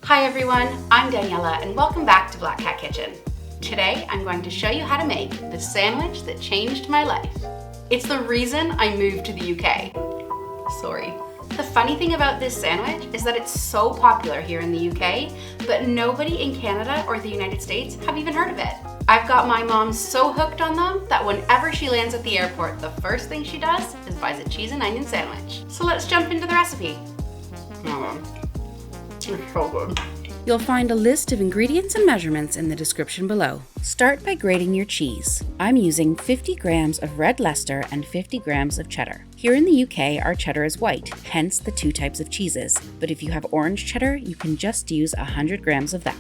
Hi everyone, I'm Daniela and welcome back to Black Cat Kitchen. Today I'm going to show you how to make the sandwich that changed my life. It's the reason I moved to the UK. Sorry. The funny thing about this sandwich is that it's so popular here in the UK, but nobody in Canada or the United States have even heard of it. I've got my mom so hooked on them that whenever she lands at the airport, the first thing she does is buys a cheese and onion sandwich. So let's jump into the recipe. It's so good. You'll find a list of ingredients and measurements in the description below. Start by grating your cheese. I'm using 50 grams of red Leicester and 50 grams of cheddar. Here in the UK, our cheddar is white, hence the two types of cheeses. But if you have orange cheddar, you can just use 100 grams of that.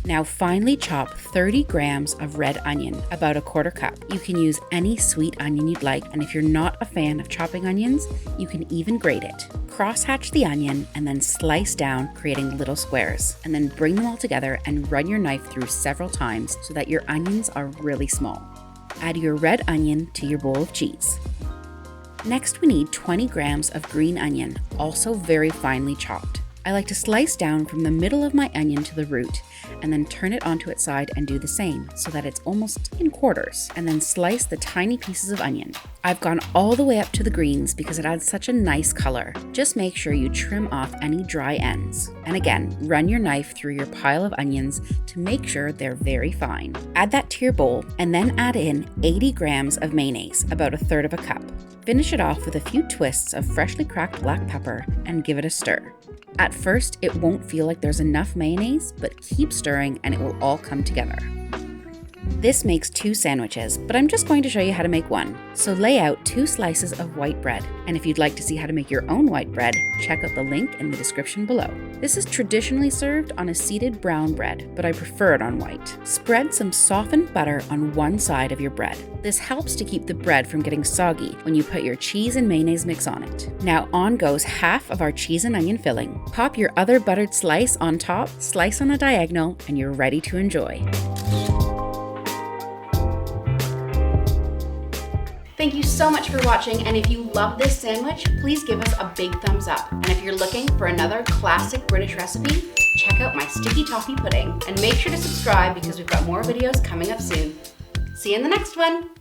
Now finely chop 30 grams of red onion, about 1/4 cup. You can use any sweet onion you'd like, and if you're not a fan of chopping onions, you can even grate it. Cross-hatch the onion and then slice down, creating little squares. And then bring them all together and run your knife through several times so that your onions are really small. Add your red onion to your bowl of cheese. Next, we need 20 grams of green onion, also very finely chopped. I like to slice down from the middle of my onion to the root and then turn it onto its side and do the same so that it's almost in quarters, and then slice the tiny pieces of onion. I've gone all the way up to the greens because it adds such a nice color. Just make sure you trim off any dry ends. And again, run your knife through your pile of onions to make sure they're very fine. Add that to your bowl and then add in 80 grams of mayonnaise, about 1/3 cup. Finish it off with a few twists of freshly cracked black pepper and give it a stir. At first, it won't feel like there's enough mayonnaise, but keep stirring and it will all come together. This makes 2 sandwiches, but I'm just going to show you how to make one. So lay out 2 slices of white bread, and if you'd like to see how to make your own white bread, check out the link in the description below. This is traditionally served on a seeded brown bread, but I prefer it on white. Spread some softened butter on one side of your bread. This helps to keep the bread from getting soggy when you put your cheese and mayonnaise mix on it. Now on goes half of our cheese and onion filling. Pop your other buttered slice on top, slice on a diagonal, and you're ready to enjoy. Thank you so much for watching, and if you love this sandwich, please give us a big thumbs up. And if you're looking for another classic British recipe, check out my sticky toffee pudding. And make sure to subscribe because we've got more videos coming up soon. See you in the next one.